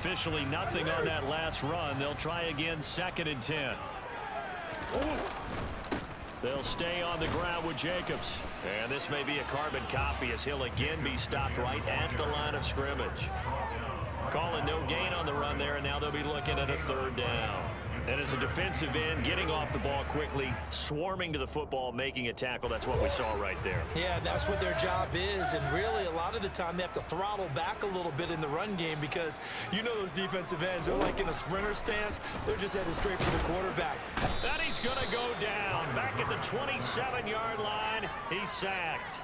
officially nothing on that last run. They'll try again 2nd and 10. They'll stay on the ground with Jacobs. And this may be a carbon copy as he'll again be stopped right at the line of scrimmage. Calling no gain on the run there, and now they'll be looking at a 3rd down. And as a defensive end, getting off the ball quickly, swarming to the football, making a tackle, that's what we saw right there. Yeah, that's what their job is, and really a lot of the time they have to throttle back a little bit in the run game because you know those defensive ends are like in a sprinter stance. They're just headed straight for the quarterback. And he's going to go down. Back at the 27-yard line, he's sacked.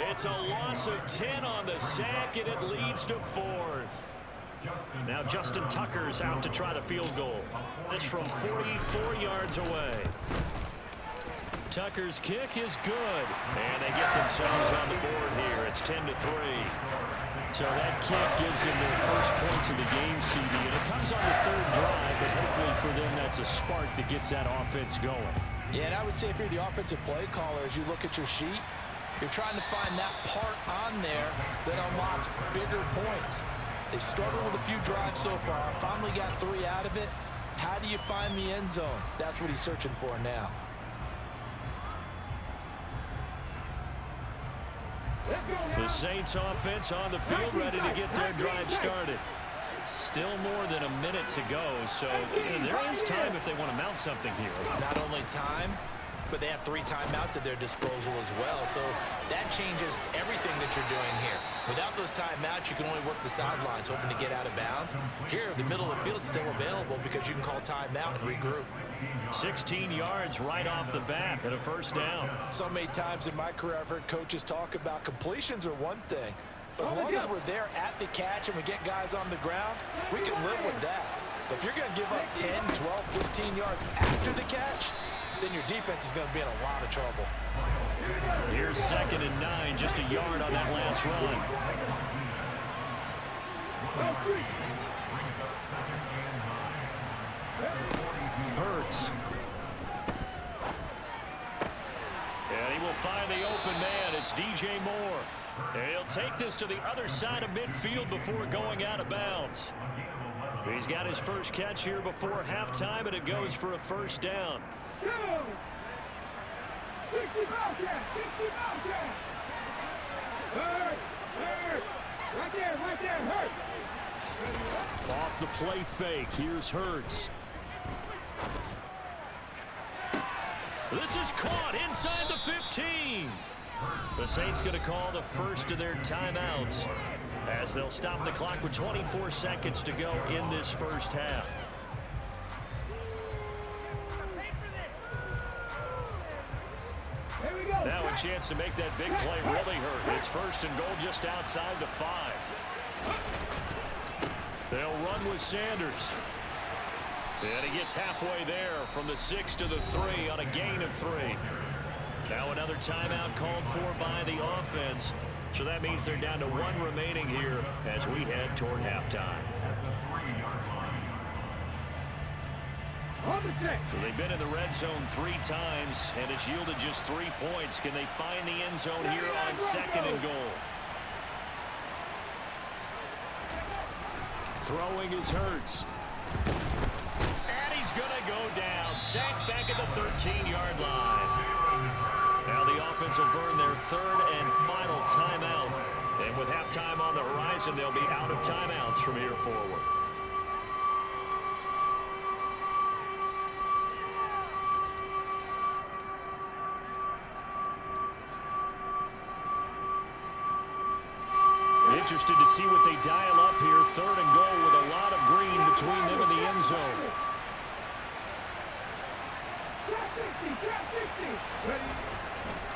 It's a loss of 10 on the sack, and it leads to 4th. Now Justin Tucker's out to try the field goal. This from 44 yards away. Tucker's kick is good. And they get themselves on the board here. It's 10-3. So that kick gives them their first points of the game, CD. And it comes on the 3rd drive, but hopefully for them that's a spark that gets that offense going. Yeah, and I would say if you're the offensive play caller, as you look at your sheet, you're trying to find that part on there that unlocks bigger points. They've struggled with a few drives so far. Finally got 3 out of it. How do you find the end zone? That's what he's searching for now. The Saints offense on the field ready to get their drive started. Still more than a minute to go, so there is time if they want to mount something here. Not only time, but they have 3 timeouts at their disposal as well. So that changes everything that you're doing here. Without those timeouts, you can only work the sidelines, hoping to get out of bounds. Here, the middle of the field's still available because you can call timeout and regroup. 16 yards right off the bat and a 1st down. So many times in my career, I've heard coaches talk about completions are one thing. But as long as we're there at the catch and we get guys on the ground, we can live with that. But if you're going to give up 10, 12, 15 yards after the catch, then your defense is going to be in a lot of trouble. Here's 2nd and 9, just a yard on that last run. Hurts. And he will find the open man. It's DJ Moore. And he'll take this to the other side of midfield before going out of bounds. He's got his first catch here before halftime, and it goes for a 1st down. Off the play fake, here's Hurts. This is caught inside the 15. The Saints going to call the first of their timeouts as they'll stop the clock with 24 seconds to go in this first half. Now a chance to make that big play really hurt. It's 1st and goal just outside the 5. They'll run with Sanders. And he gets halfway there from the 6 to the 3 on a gain of 3. Now another timeout called for by the offense. So that means they're down to 1 remaining here as we head toward halftime. So they've been in the red zone 3 times, and it's yielded just 3 points. Can they find the end zone here on 2nd and goal? Throwing is Hurts. And he's going to go down. Sacked back at the 13-yard line. Now the offense will burn their 3rd and final timeout. And with halftime on the horizon, they'll be out of timeouts from here forward. Interested to see what they dial up here. 3rd and goal with a lot of green between them and the end zone.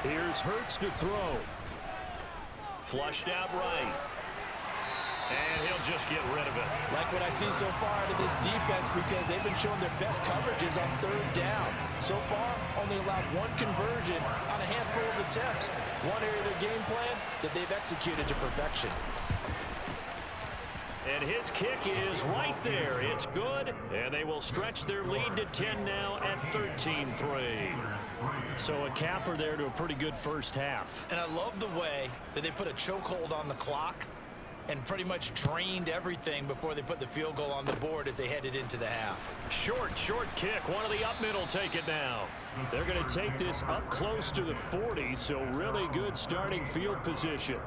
Here's Hurts to throw. Flushed out right. And he'll just get rid of it. Like what I see so far out of this defense because they've been showing their best coverages on 3rd down. So far, only allowed 1 conversion on a handful of attempts. One area of their game plan that they've executed to perfection. And his kick is right there. It's good. And they will stretch their lead to 10 now at 13-3. So a capper there to a pretty good first half. And I love the way that they put a chokehold on the clock and pretty much drained everything before they put the field goal on the board as they headed into the half. Short kick. One of the up middle take it now. They're going to take this up close to the 40, so really good starting field position.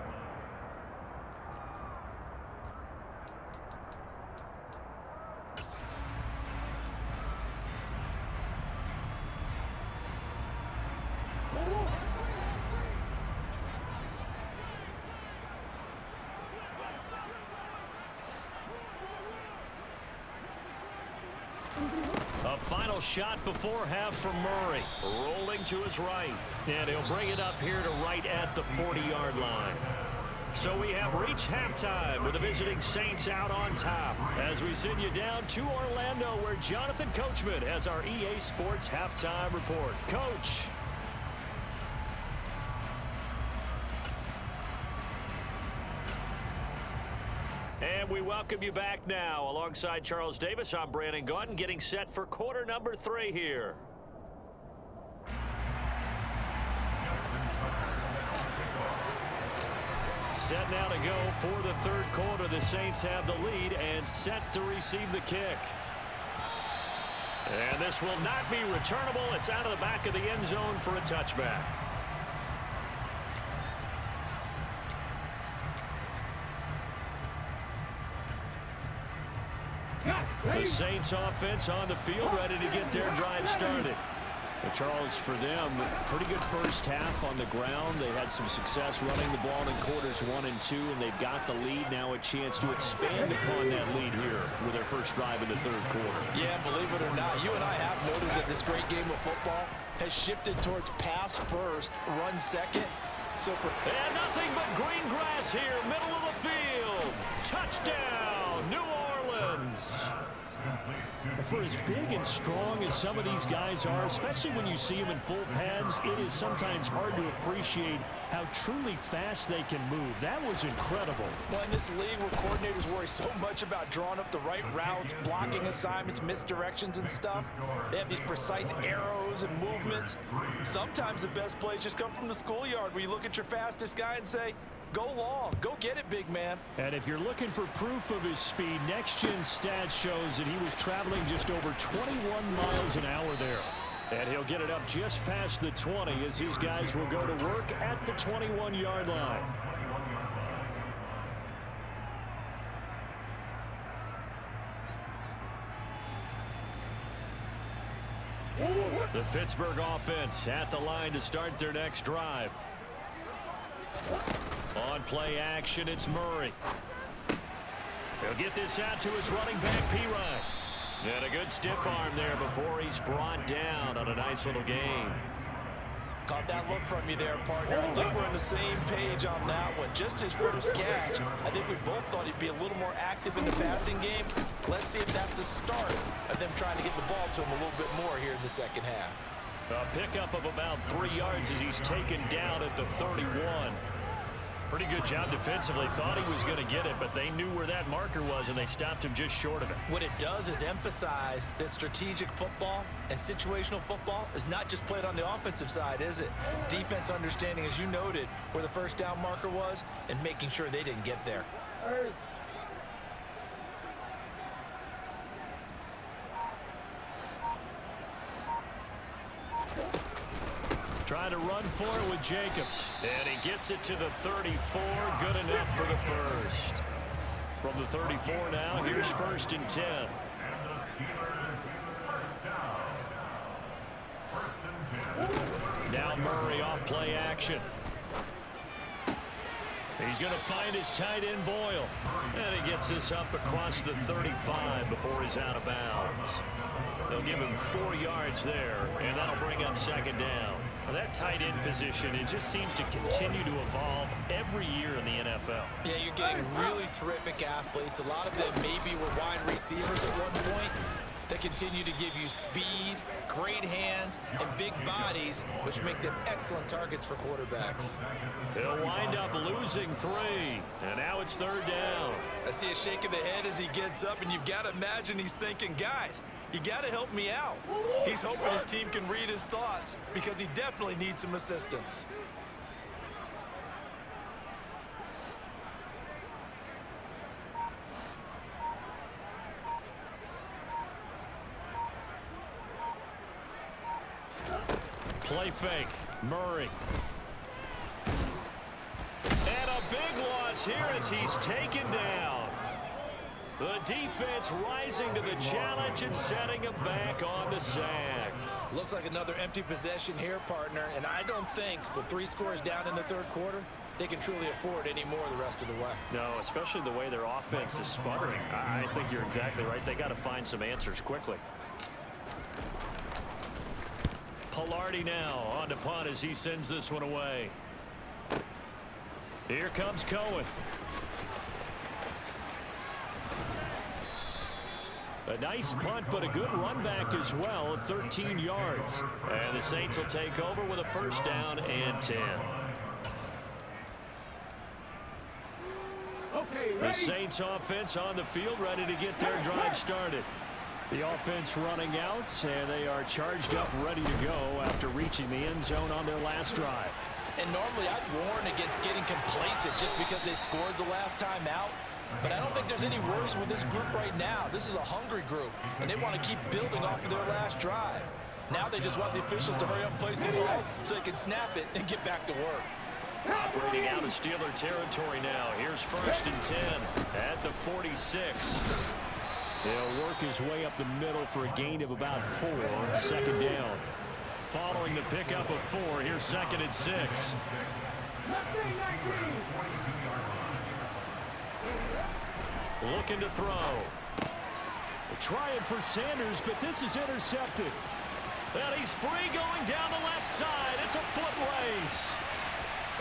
A final shot before half from Murray. Rolling to his right. And he'll bring it up here to right at the 40-yard line. So we have reached halftime with the visiting Saints out on top. As we send you down to Orlando, where Jonathan Coachman has our EA Sports halftime report. Coach. And we welcome you back now. Alongside Charles Davis, I'm Brandon Gaudin, getting set for quarter number 3 here. Set now to go for the third quarter. The Saints have the lead and set to receive the kick. And this will not be returnable. It's out of the back of the end zone for a touchback. The Saints offense on the field, ready to get their drive started. Well, Charles, for them, pretty good first half on the ground. They had some success running the ball in quarters 1 and 2, and they've got the lead. Now a chance to expand upon that lead here with their first drive in the third quarter. Yeah, believe it or not, you and I have noticed that this great game of football has shifted towards pass first, run second. So and nothing but green grass here, middle of the field. Touchdown, New Orleans. For as big and strong as some of these guys are, especially when you see them in full pads, it is sometimes hard to appreciate how truly fast they can move. That was incredible. Well, in this league where coordinators worry so much about drawing up the right routes, blocking assignments, misdirections and stuff, they have these precise arrows and movements. Sometimes the best plays just come from the schoolyard where you look at your fastest guy and say, go long. Go get it, big man. And if you're looking for proof of his speed, Next Gen Stats shows that he was traveling just over 21 miles an hour there. And he'll get it up just past the 20 as these guys will go to work at the 21-yard line. The Pittsburgh offense at the line to start their next drive. On play action, it's Murray. He'll get this out to his running back, P-Ryan. And a good stiff arm there before he's brought down on a nice little gain. Caught that look from you there, partner. I think we're on the same page on that one. Just his first catch, I think we both thought he'd be a little more active in the passing game. Let's see if that's the start of them trying to get the ball to him a little bit more here in the second half. A pickup of about 3 yards as he's taken down at the 31. Pretty good job defensively. Thought he was going to get it, but they knew where that marker was, and they stopped him just short of it. What it does is emphasize that strategic football and situational football is not just played on the offensive side, is it? Defense understanding, as you noted, where the first down marker was and making sure they didn't get there. Trying to run for it with Jacobs. And he gets it to the 34. Good enough for the first. From the 34 now, here's 1st and 10. Now Murray off play action. He's going to find his tight end Boyle. And he gets this up across the 35 before he's out of bounds. They'll give him 4 yards there, and that'll bring up 2nd down. Well, that tight end position, it just seems to continue to evolve every year in the NFL. Yeah, you're getting really terrific athletes. A lot of them maybe were wide receivers at one point. They continue to give you speed, great hands, and big bodies, which make them excellent targets for quarterbacks. He'll wind up losing 3, and now it's 3rd down. I see a shake of the head as he gets up, and you've got to imagine he's thinking, guys, you got to help me out. He's hoping his team can read his thoughts because he definitely needs some assistance. Play fake. Murray. And a big loss here as he's taken down. The defense rising to the challenge and setting him back on the sack. Looks like another empty possession here, partner, and I don't think with 3 scores down in the third quarter, they can truly afford any more the rest of the way. No, especially the way their offense is sputtering. I think you're exactly right. They got to find some answers quickly. Palardy now on to punt as he sends this one away. Here comes Cohen. A nice punt, but a good run back as well of 13 yards. And the Saints will take over with a first down and 10. The Saints offense on the field, ready to get their drive started. The offense running out, and they are charged up, ready to go after reaching the end zone on their last drive. And normally I'd warn against getting complacent just because they scored the last time out. But I don't think there's any worries with this group right now. This is a hungry group, and they want to keep building off of their last drive. Now they just want the officials to hurry up and place the ball so they can snap it and get back to work. Operating out of Steeler territory now. Here's first and 10 at the 46. He'll work his way up the middle for a gain of about 4. Second down. Following the pickup of 4, here's second and 6. Looking to throw. Trying for Sanders, but this is intercepted. And he's free going down the left side. It's a foot race.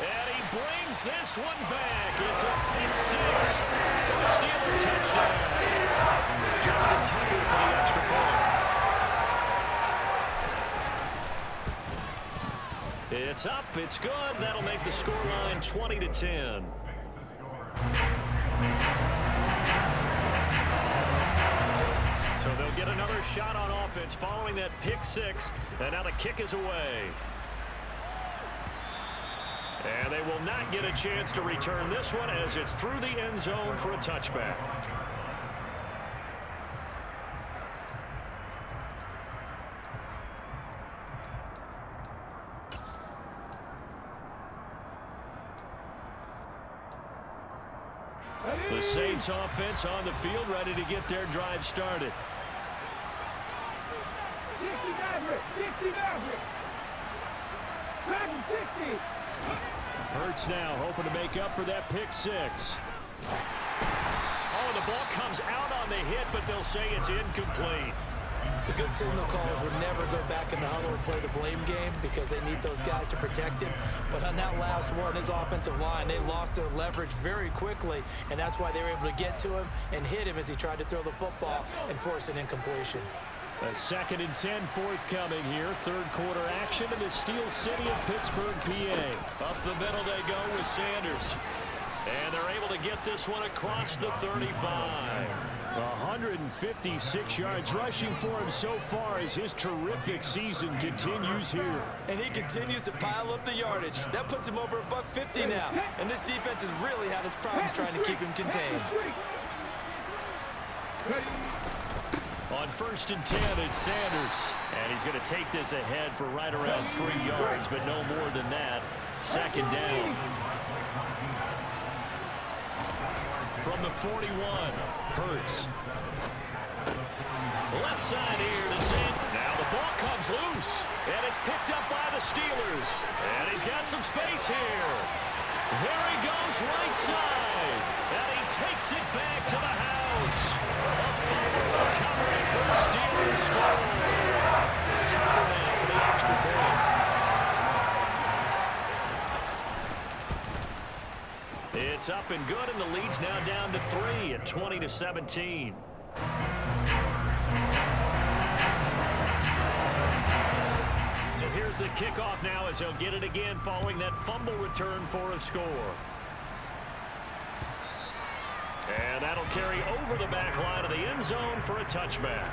And he brings this one back. It's a pick 6 for a Steeler touchdown. Justin Tucker for the extra point. It's up. It's good. That'll make the scoreline 20-10. So they'll get another shot on offense following that pick 6. And now the kick is away. And they will not get a chance to return this one as it's through the end zone for a touchback. The Saints offense on the field, ready to get their drive started. Hurts now, hoping to make up for that pick 6. Oh, the ball comes out on the hit, but they'll say it's incomplete. The good signal callers would never go back in the huddle and play the blame game because they need those guys to protect him. But on that last one, his offensive line, they lost their leverage very quickly, and that's why they were able to get to him and hit him as he tried to throw the football and force an incompletion. A second and 10 forthcoming here. Third quarter action in the Steel City of Pittsburgh, PA. Up the middle they go with Sanders. And they're able to get this one across the 35. 156 yards rushing for him so far as his terrific season continues here. And he continues to pile up the yardage. That puts him over $150 now. And this defense has really had its problems trying to keep him contained. On first and 10, it's Sanders. And he's going to take this ahead for right around 3 yards, but no more than that. Second down. From the 41, Hurts. Left side here to Sanders. Now the ball comes loose, and it's picked up by the Steelers. And he's got some space here. There he goes right side. And he takes it back to the house. A fumble recovery for the Steelers score. Tucker now for the extra point. It's up and good, and the lead's now down to 3 at 20-17. So here's the kickoff now as they'll get it again following that fumble return for a score. And that'll carry over the back line of the end zone for a touchback.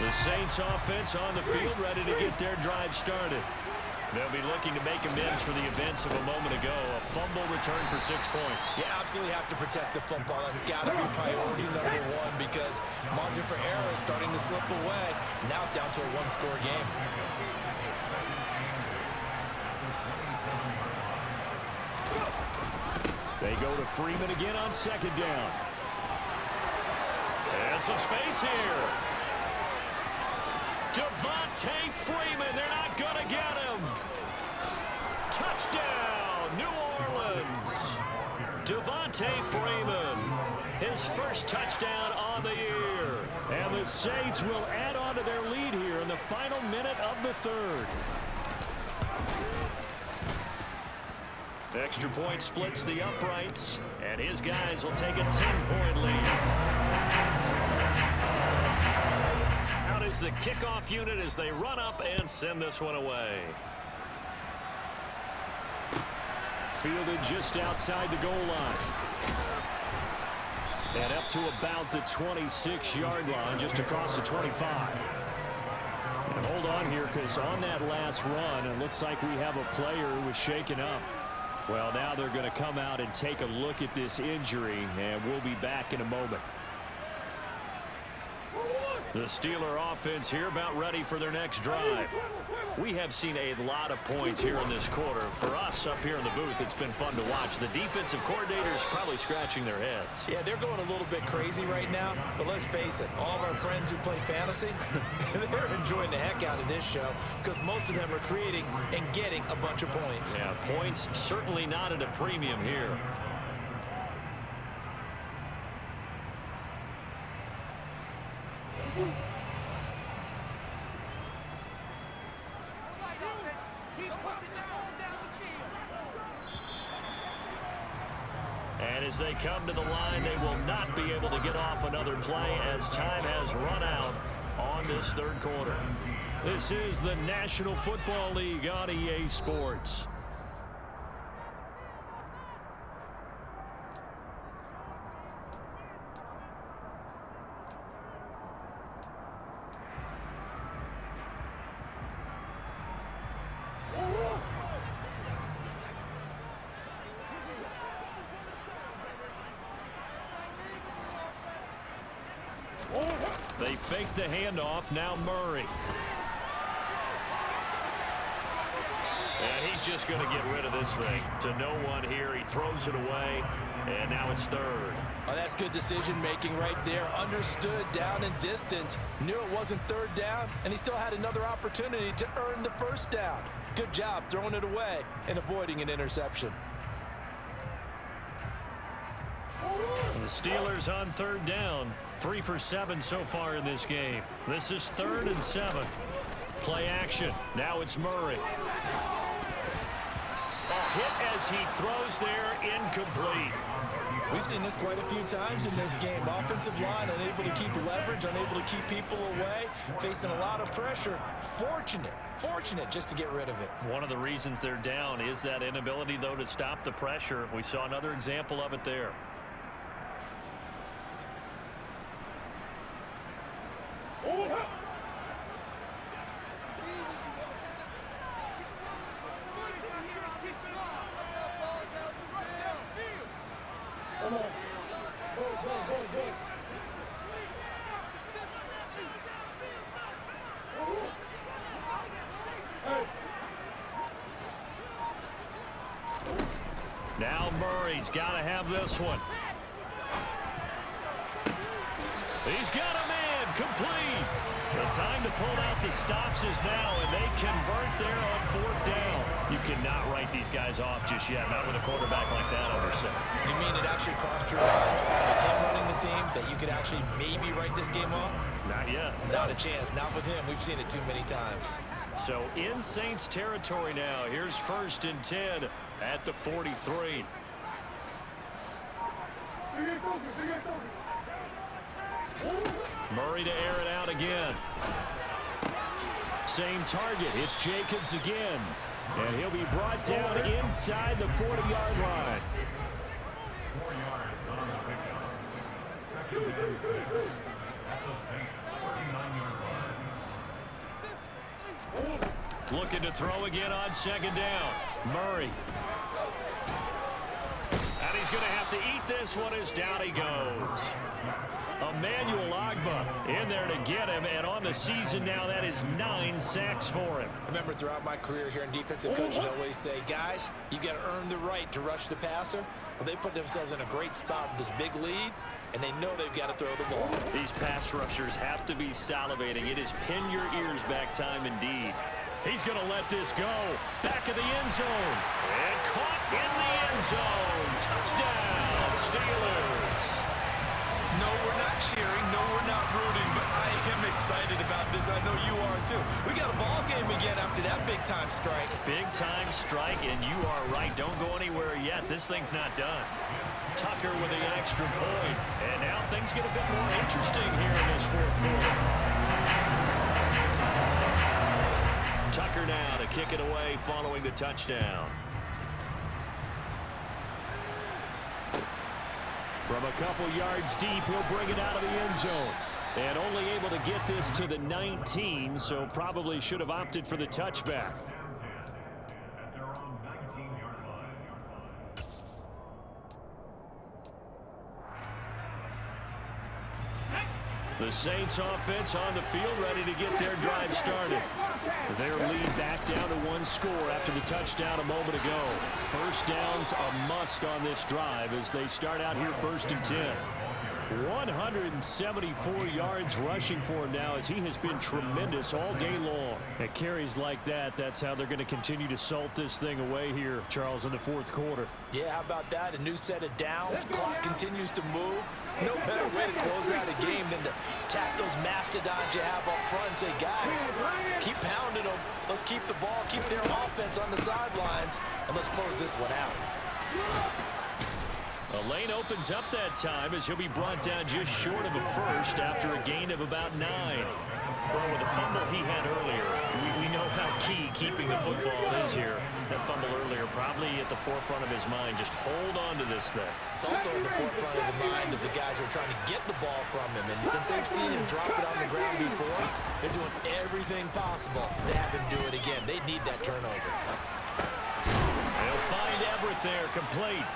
The Saints offense on the field, ready to get their drive started. They'll be looking to make amends for the events of a moment ago. A fumble return for 6 points. You absolutely have to protect the football. That's got to be priority number one because margin for error is starting to slip away. Now it's down to a one-score game. They go to Freeman again on second down. And some space here. Devontae Freeman, they're not going to get him. Touchdown, New Orleans. Devontae Freeman, his first touchdown on the year. And the Saints will add on to their lead here in the final minute of the third. Extra point splits the uprights, and his guys will take a 10-point lead. Out is the kickoff unit as they run up and send this one away. Fielded just outside the goal line. And up to about the 26-yard line, just across the 25. And hold on here, because on that last run, it looks like we have a player who was shaken up. Well, now they're going to come out and take a look at this injury, and we'll be back in a moment. The Steeler offense here about ready for their next drive. We have seen a lot of points here in this quarter. For us up here in the booth, it's been fun to watch. The defensive coordinators probably scratching their heads. Yeah, they're going a little bit crazy right now, but let's face it, all of our friends who play fantasy, they're enjoying the heck out of this show because most of them are creating and getting a bunch of points. Yeah, points certainly not at a premium here. And as they come to the line, they will not be able to get off another play as time has run out on this third quarter. This is the National Football League on EA Sports. They fake the handoff. Now Murray. And he's just going to get rid of this thing to no one here. He throws it away, and now it's third. Oh, that's good decision-making right there. Understood down and distance. Knew it wasn't third down, and he still had another opportunity to earn the first down. Good job throwing it away and avoiding an interception. The Steelers on third down. 3 for 7 so far in this game. This is 3rd and 7. Play action. Now it's Murray. A hit as he throws there, incomplete. We've seen this quite a few times in this game. Offensive line unable to keep leverage, unable to keep people away, facing a lot of pressure. Fortunate just to get rid of it. One of the reasons they're down is that inability, though, to stop the pressure. We saw another example of it there. Now Murray's got to have this one. He's got a man complete. The time to pull out the stops is now, and they convert there on 4th down. You cannot write these guys off just yet, not with a quarterback like that under center. You mean it actually crossed your mind with him running the team that you could actually maybe write this game off? Not yet. Not a chance. Not with him. We've seen it too many times. So in Saints territory now. Here's 1st and 10 at the 43. Murray to air it out again. Same target. It's Jacobs again. And he'll be brought down inside the 40-yard line. Looking to throw again on second down. Murray. And he's going to have to eat this one as down he goes. Emmanuel Ogbah in there to get him, and on the season now, that is 9 sacks for him. I remember throughout my career here in defensive coaches always say, guys, you got to earn the right to rush the passer. Well, they put themselves in a great spot with this big lead, and they know they've got to throw the ball. These pass rushers have to be salivating. It is pin your ears back time indeed. He's going to let this go. Back of the end zone. And caught in the end zone. Touchdown, Steelers. No, we're not cheering. No, we're not rooting, but I am excited about this. I know you are too. We got a ball game again after that big-time strike. Big-time strike, and you are right. Don't go anywhere yet. This thing's not done. Tucker with the extra point. And now things get a bit more interesting here in this fourth quarter. Tucker now to kick it away following the touchdown. From a couple yards deep, he'll bring it out of the end zone. And only able to get this to the 19, so probably should have opted for the touchback. The Saints offense on the field ready to get their drive started. Their lead back down to 1 score after the touchdown a moment ago. First down's a must on this drive as they start out here 1st and 10. 174 yards rushing for him now as he has been tremendous all day long. At carries like that, that's how they're going to continue to salt this thing away here, Charles, in the fourth quarter. Yeah, how about that? A new set of downs. Clock continues to move. No better way to close out a game than to tap those mastodons you have up front and say, guys, keep pounding them. Let's keep the ball, keep their offense on the sidelines, and let's close this one out. A lane opens up that time as he'll be brought down just short of a first after a gain of about 9. Well, with the fumble he had earlier, we know how key keeping the football is here. That fumble earlier probably at the forefront of his mind. Just hold on to this thing. It's also at the forefront of the mind of the guys who are trying to get the ball from him. And since they've seen him drop it on the ground before, they're doing everything possible to have him do it again. They need that turnover. They'll find Everett there, complete.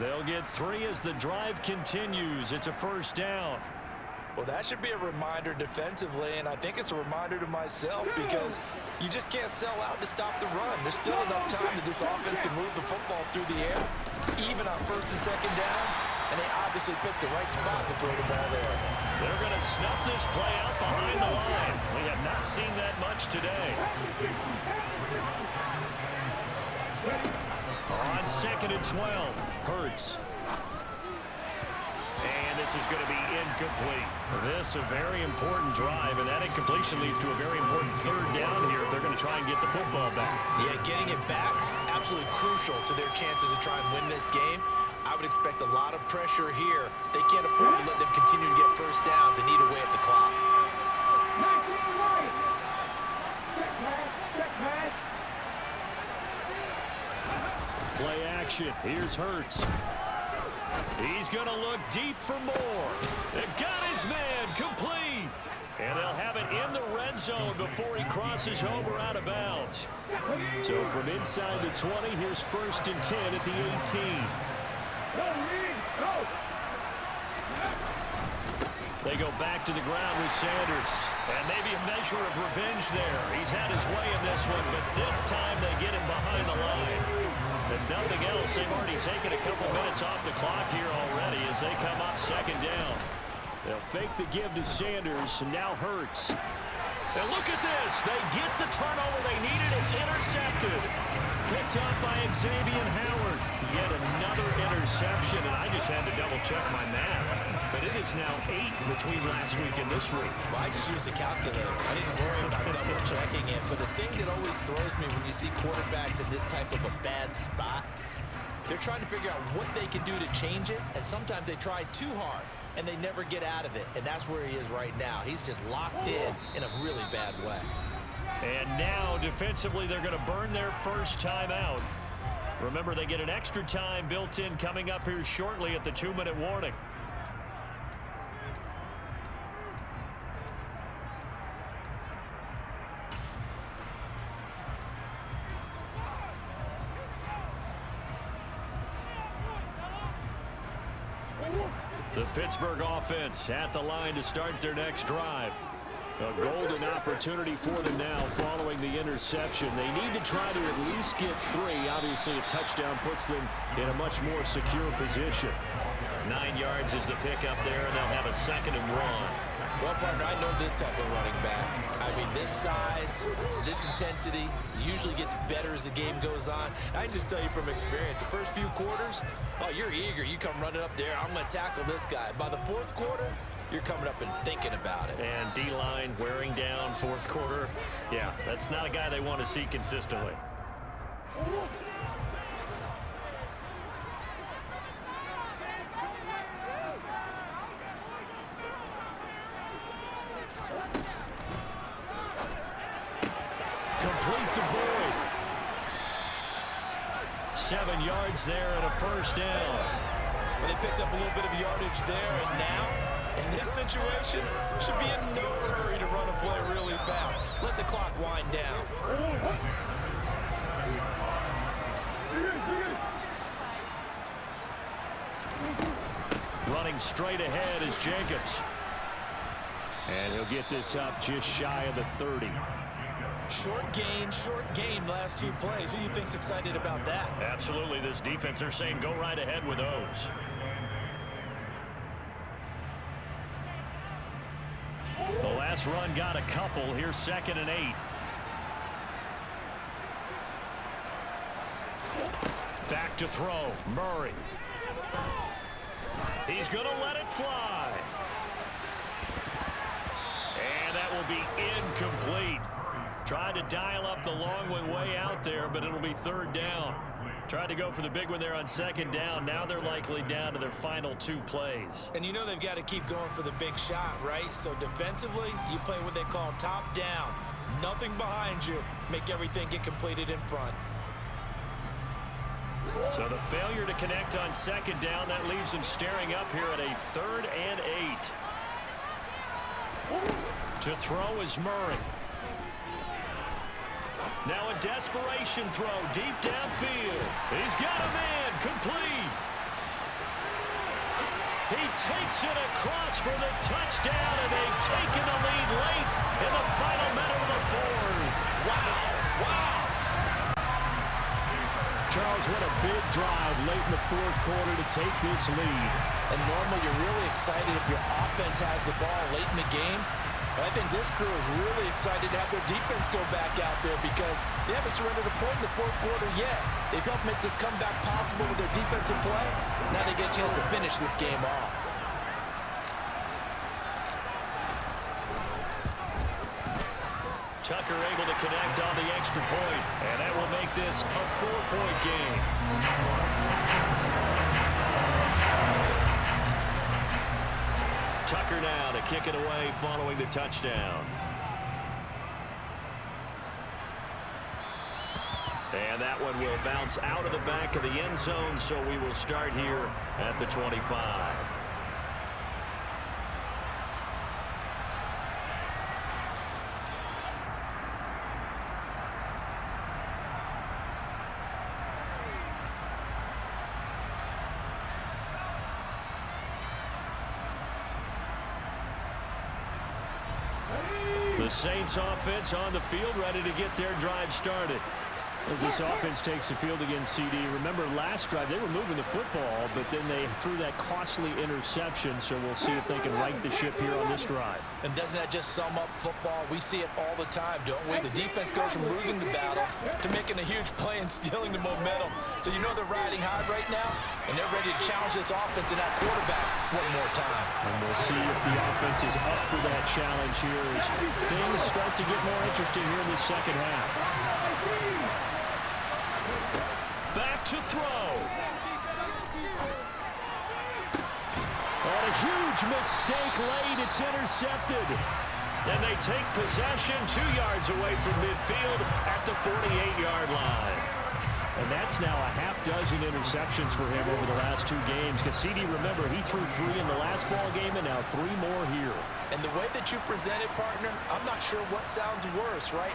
They'll get 3 as the drive continues. It's a first down. Well, that should be a reminder defensively, and I think it's a reminder to myself because you just can't sell out to stop the run. There's still enough time that this offense can move the football through the air, even on 1st and 2nd downs, and they obviously picked the right spot to throw the ball there. They're going to snuff this play out behind the line. We have not seen that much today. On 2nd and 12, Hurts. And this is going to be incomplete. This a very important drive, and that incompletion leads to a very important 3rd down here if they're going to try and get the football back. Yeah, getting it back, absolutely crucial to their chances to try and win this game. I would expect a lot of pressure here. They can't afford to let them continue to get first downs and eat away at the clock. Play action. Here's Hurts. He's going to look deep for more. They got his man complete. And they'll have it in the red zone before he crosses over out of bounds. So from inside the 20, here's 1st and 10 at the 18. They go back to the ground with Sanders. And maybe a measure of revenge there. He's had his way in this one, but this time they get him behind the line. If nothing else, they've already taken a couple minutes off the clock here already as they come up 2nd down. They'll fake the give to Sanders, and now Hurts. And look at this. They get the turnover they needed. It's intercepted. Picked up by Xavier Howard. Yet another interception, and I just had to double-check my math. But it is now 8 between last week and this week. Well, I just used a calculator. I didn't worry about double-checking it. But the thing that always throws me when you see quarterbacks in this type of a bad spot, they're trying to figure out what they can do to change it, and sometimes they try too hard, and they never get out of it. And that's where he is right now. He's just locked in a really bad way. And now, defensively, they're going to burn their first time out. Remember, they get an extra time built in coming up here shortly at the 2-minute warning. The Pittsburgh offense at the line to start their next drive. A golden opportunity for them now following the interception. They need to try to at least get 3. Obviously, a touchdown puts them in a much more secure position. 9 yards is the pickup there, and they'll have a 2nd and 1. Well, partner, I know this type of running back. I mean, this size, this intensity usually gets better as the game goes on. I can just tell you from experience, the first few quarters, oh, you're eager. You come running up there, I'm going to tackle this guy. By the 4th quarter, you're coming up and thinking about it. And D-line wearing down 4th quarter. Yeah, that's not a guy they want to see consistently. Complete to Boyd. 7 yards there and a 1st down. Well, they picked up a little bit of yardage there, and now, in this situation, should be in no hurry to run a play really fast. Let the clock wind down. Running straight ahead is Jacobs. And he'll get this up just shy of the 30. Short gain last 2 plays. Who do you think's excited about that? Absolutely. This defense, they're saying go right ahead with those. The last run got a couple. Here's 2nd and 8. Back to throw. Murray. He's going to let it fly. And that will be incomplete. Tried to dial up the long one way out there, but it'll be 3rd down. Tried to go for the big one there on 2nd down. Now they're likely down to their final 2 plays. And you know they've got to keep going for the big shot, right? So defensively, you play what they call top down. Nothing behind you. Make everything get completed in front. So the failure to connect on 2nd down, that leaves them staring up here at a 3rd and 8. To throw is Murray. Now a desperation throw deep downfield. He's got a man complete. He takes it across for the touchdown, and they've taken the lead late in the final minute of the 4th. Wow. Charles, what a big drive late in the 4th quarter to take this lead. And normally you're really excited if your offense has the ball late in the game. But I think this crew is really excited to have their defense go back out there because they haven't surrendered a point in the 4th quarter yet. They've helped make this comeback possible with their defensive play. Now they get a chance to finish this game off. Tucker able to connect on the extra point, and that will make this a 4-point game. Tucker now to kick it away following the touchdown. And that one will bounce out of the back of the end zone, so we will start here at the 25. The Saints offense on the field, ready to get their drive started. As this offense takes the field against CD. Remember last drive, they were moving the football, but then they threw that costly interception, so we'll see if they can right the ship here on this drive. And doesn't that just sum up football? We see it all the time, don't we? The defense goes from losing the battle to making a huge play and stealing the momentum. So you know they're riding high right now, and they're ready to challenge this offense and that quarterback one more time. And we'll see if the offense is up for that challenge here as things start to get more interesting here in the 2nd half. Back to throw. On a huge mistake late, it's intercepted. And they take possession 2 yards away from midfield at the 48-yard line. And that's now a half dozen interceptions for him over the last 2 games. Because CD, remember, he threw 3 in the last ball game and now 3 more here. And the way that you present it, partner, I'm not sure what sounds worse, right?